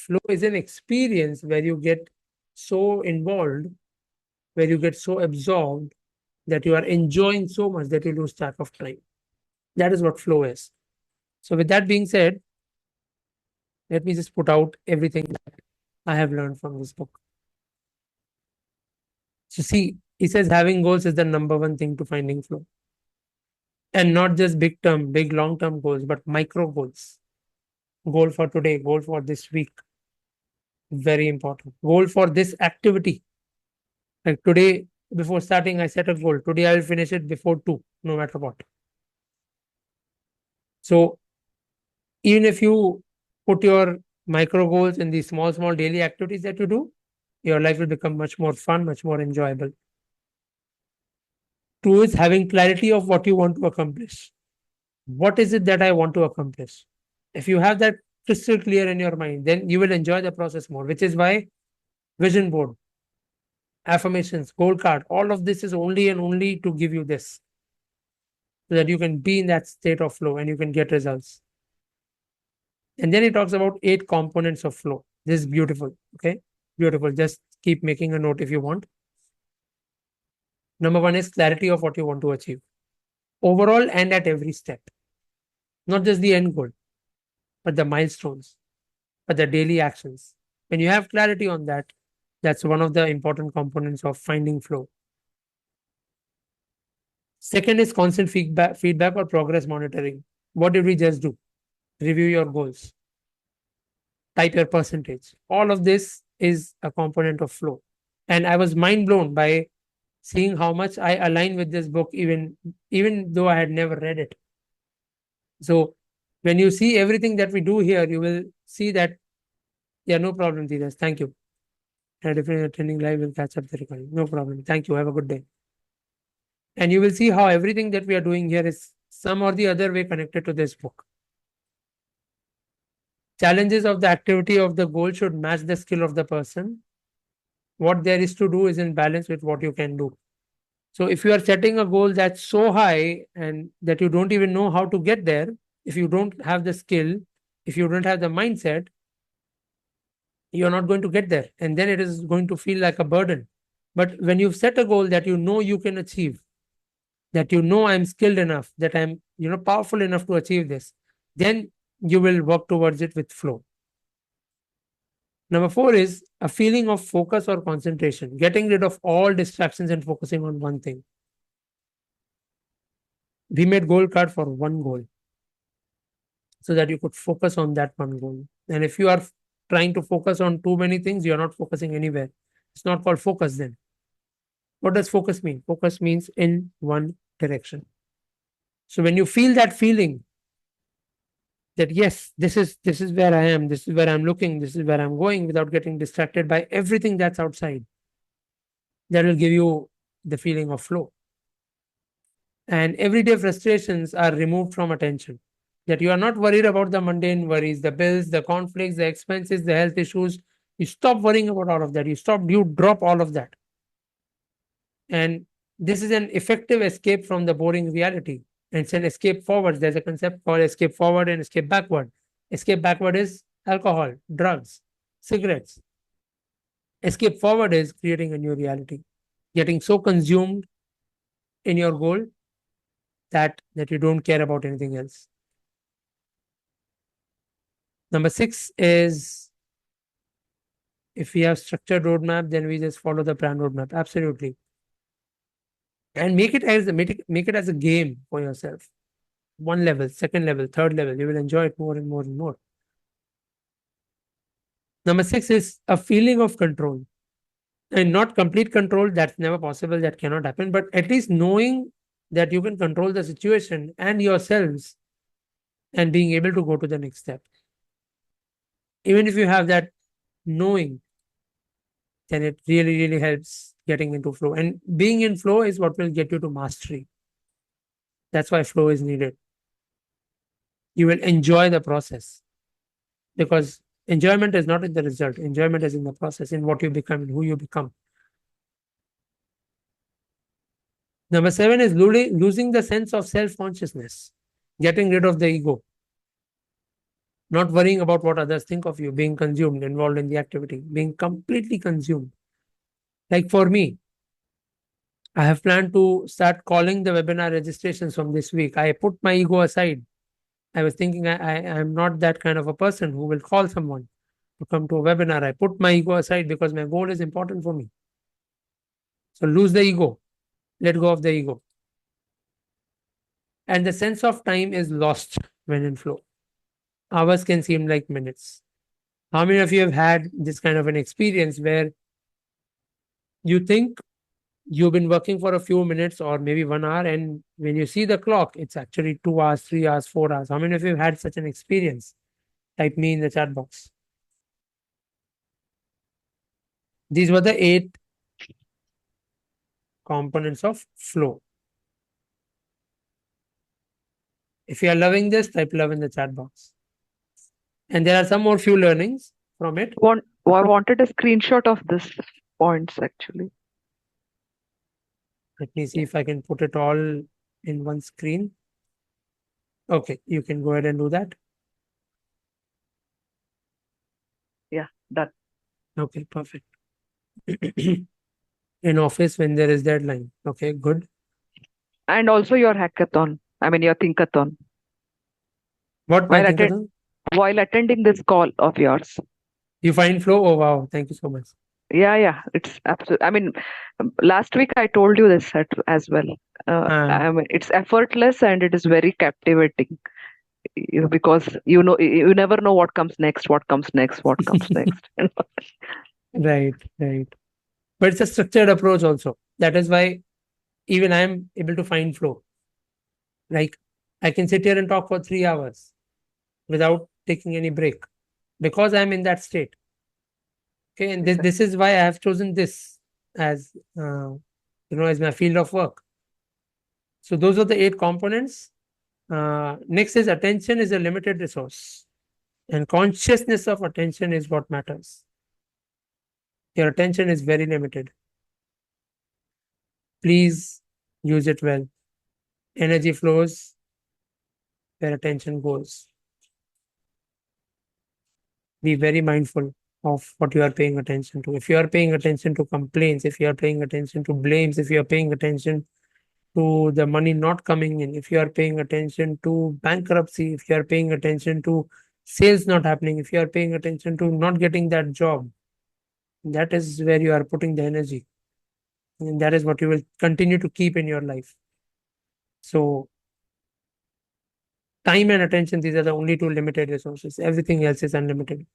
Flow is an experience where you get so involved, where you get so absorbed that you are enjoying so much that you lose track of time. That is what flow is. So, with that being said, let me just put out everything that I have learned from this book. So, see, he says having goals is the number one thing to finding flow. And not just big term, big long term goals, but micro goals. Goal for today, goal for this week. Very important. Goal for this activity. Like today, before starting, I set a goal. Today, I will finish it before 2, no matter what. So, even if you put your micro goals in these small, small daily activities that you do, your life will become much more fun, much more enjoyable. 2 is having clarity of what you want to accomplish. What is it that I want to accomplish? If you have that crystal clear in your mind, then you will enjoy the process more, which is why vision board, affirmations, goal card, all of this is only and only to give you this so that you can be in that state of flow and you can get results. And then he talks about 8 components of flow. This is beautiful. Okay. Beautiful. Just keep making a note if you want. Number 1 is clarity of what you want to achieve overall and at every step. Not just the end goal, but the milestones, but the daily actions. When you have clarity on that, that's one of the important components of finding flow. Second is constant feedback or progress monitoring. What did we just do? Review your goals, type your percentage. All of this is a component of flow. And I was mind blown by seeing how much I align with this book, even though I had never read it. So when you see everything that we do here, you will see that, yeah, no problem, Dheeraj. Thank you. And if you're attending live, we'll catch up the recording. No problem. Thank you. Have a good day. And you will see how everything that we are doing here is some or the other way connected to this book. Challenges of the activity of the goal should match the skill of the person. What there is to do is in balance with what you can do. So if you are setting a goal that's so high and that you don't even know how to get there, if you don't have the skill, if you don't have the mindset, you're not going to get there. And then it is going to feel like a burden. But when you've set a goal that you know you can achieve, that you know I'm skilled enough, that I'm powerful enough to achieve this, then you will work towards it with flow. Number 4 is a feeling of focus or concentration, getting rid of all distractions and focusing on one thing. We made goal card for one goal so that you could focus on that one goal. And if you are trying to focus on too many things, you're not focusing anywhere. It's not called focus then. What does focus mean? Focus means in one direction. So when you feel that feeling that yes, this is where I am, this is where I'm looking, this is where I'm going, without getting distracted by everything that's outside, that will give you the feeling of flow. And everyday frustrations are removed from attention. That you are not worried about the mundane worries, the bills, the conflicts, the expenses, the health issues. You stop worrying about all of that. You drop all of that. And this is an effective escape from the boring reality. And it's an escape forward. There's a concept called escape forward and escape backward. Escape backward is alcohol, drugs, cigarettes. Escape forward is creating a new reality, getting so consumed in your goal that you don't care about anything else. Number 6 is if we have structured roadmap, then we just follow the plan roadmap. Absolutely. And make it as a game for yourself. 1 level, 2nd level, 3rd level. You will enjoy it more and more and more. Number 6 is a feeling of control. And not complete control, that's never possible, that cannot happen. But at least knowing that you can control the situation and yourselves and being able to go to the next step. Even if you have that knowing, then it really, really helps getting into flow. And being in flow is what will get you to mastery. That's why flow is needed. You will enjoy the process because enjoyment is not in the result. Enjoyment is in the process, in what you become and who you become. Number 7 is losing the sense of self-consciousness, getting rid of the ego. Not worrying about what others think of you, being consumed, involved in the activity, being completely consumed. Like for me, I have planned to start calling the webinar registrations from this week. I put my ego aside. I was thinking I'm not that kind of a person who will call someone to come to a webinar. I put my ego aside because my goal is important for me. So lose the ego, let go of the ego. And the sense of time is lost when in flow. Hours can seem like minutes. How many of you have had this kind of an experience where you think you've been working for a few minutes or maybe 1 hour, and when you see the clock, it's actually 2 hours, 3 hours, 4 hours? How many of you have had such an experience? Type me in the chat box. These were the 8 components of flow. If you are loving this, type love in the chat box. And there are some more few learnings from it. I wanted a screenshot of this points actually. Let me see if I can put it all in one screen. Okay, you can go ahead and do that. Yeah, done. Okay, perfect. In office when there is deadline. Okay, good. And also your hackathon. I mean your thinkathon. What my While think? while attending this call of yours. You find flow? Oh wow, thank you so much. Yeah, it's absolute. I mean, last week I told you this as well. I mean, it's effortless and it is very captivating because you never know what comes next, what comes next, what comes next. Right, right. But it's a structured approach also. That is why even I am able to find flow. Like I can sit here and talk for 3 hours without taking any break because I'm in that state. Okay, and this is why I have chosen this as as my field of work. So those are the 8 components. Next is attention is a limited resource, and consciousness of attention is what matters. Your attention is very limited. Please use it well. Energy flows where attention goes. Be very mindful of what you are paying attention to. If you are paying attention to complaints, if you are paying attention to blames, if you are paying attention to the money not coming in, if you are paying attention to bankruptcy, if you are paying attention to sales not happening, if you are paying attention to not getting that job, that is where you are putting the energy. And that is what you will continue to keep in your life. So, time and attention, these are the only 2 limited resources. Everything else is unlimited.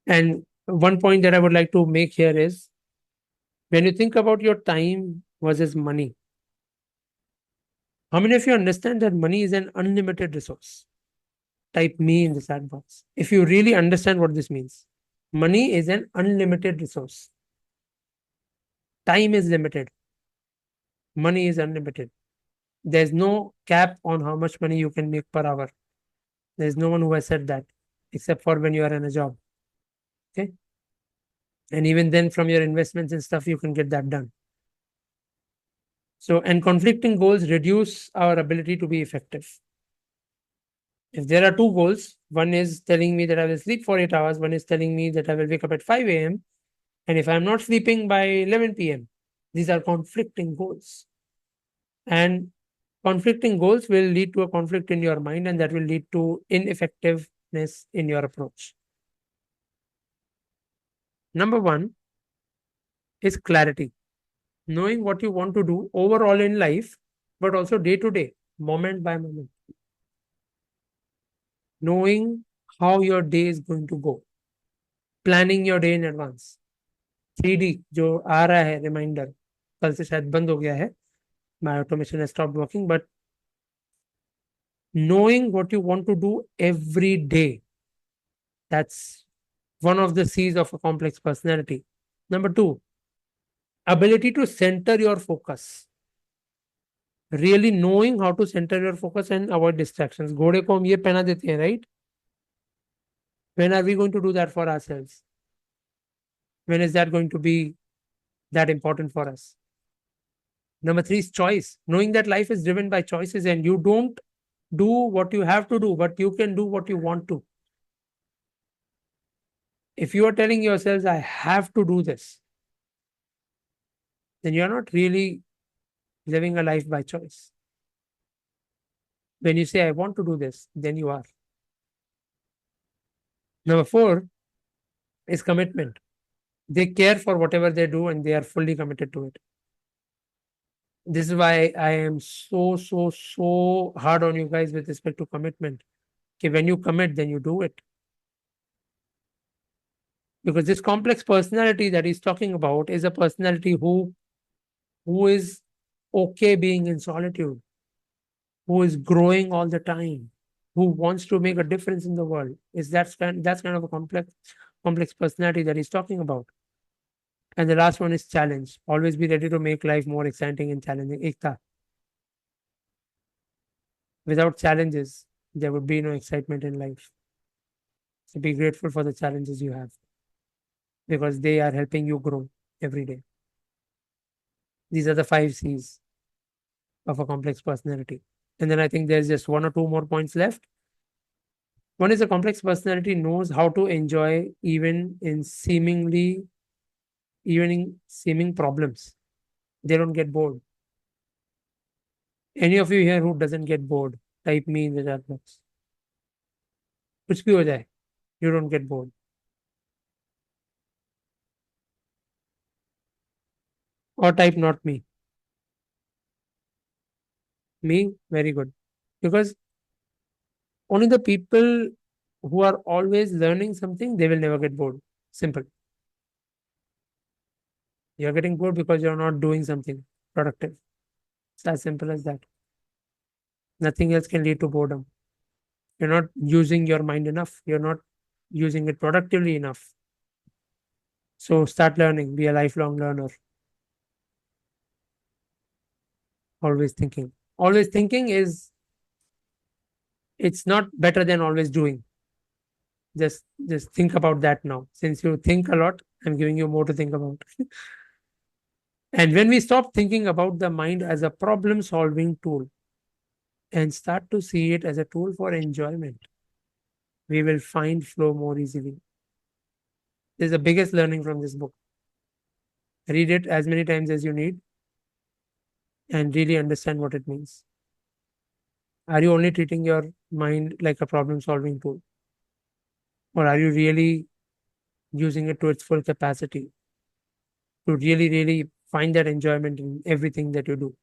And one point that I would like to make here is when you think about your time versus money, how many of you understand that money is an unlimited resource? Type me in the chat box if you really understand what this means. Money is an unlimited resource. Time is limited. Money is unlimited. There's no cap on how much money you can make per hour. There's no one who has said that except for when you are in a job. Okay. And even then, from your investments and stuff, you can get that done. So, and conflicting goals reduce our ability to be effective. If there are 2 goals, one is telling me that I will sleep for 8 hours, one is telling me that I will wake up at 5 a.m. And if I'm not sleeping by 11 p.m., these are conflicting goals. And conflicting goals will lead to a conflict in your mind, and that will lead to ineffectiveness in your approach. Number 1 is clarity, knowing what you want to do overall in life, but also day to day, moment by moment. Knowing how your day is going to go, planning your day in advance. 3D जो आ रहा है reminder, कल से शायद बंद हो गया है, my automation has stopped working, but knowing what you want to do every day, that's one of the C's of a complex personality. Number 2, ability to center your focus. Really knowing how to center your focus and avoid distractions. घोड़े को हम ये पहना देते हैं, right? When are we going to do that for ourselves? When is that going to be that important for us? Number 3 is choice. Knowing that life is driven by choices and you don't Do what you have to do, but you can do what you want to. If you are telling yourselves, I have to do this, then you're not really living a life by choice. When you say, I want to do this, then you are. Number four is commitment. They care for whatever they do and they are fully committed to it. This is why I am so hard on you guys with respect to commitment. Okay, when you commit, then you do it. Because this complex personality that he's talking about is a personality who is okay being in solitude, who is growing all the time, who wants to make a difference in the world. Is that's kind of a complex personality that he's talking about. And the last one is challenge. Always be ready to make life more exciting and challenging. Ekta. Without challenges, there would be no excitement in life. So be grateful for the challenges you have because they are helping you grow every day. These are the 5 C's of a complex personality. And then I think there's just one or two more points left. One is a complex personality knows how to enjoy even in seeming problems. They don't get bored. Any of you here who doesn't get bored, type me in the chat box. कुछ भी हो जाए, you don't get bored. Or type not me. Me, very good. Because only the people who are always learning something, they will never get bored. Simple. You're getting bored because you're not doing something productive. It's as simple as that. Nothing else can lead to boredom. You're not using your mind enough. You're not using it productively enough. So start learning. Be a lifelong learner. Always thinking. Always thinking is it's not better than always doing. Just think about that now. Since you think a lot, I'm giving you more to think about. And when we stop thinking about the mind as a problem solving tool and start to see it as a tool for enjoyment, we will find flow more easily. This is the biggest learning from this book. Read it as many times as you need and really understand what it means. Are you only treating your mind like a problem solving tool? Or are you really using it to its full capacity to really find that enjoyment in everything that you do?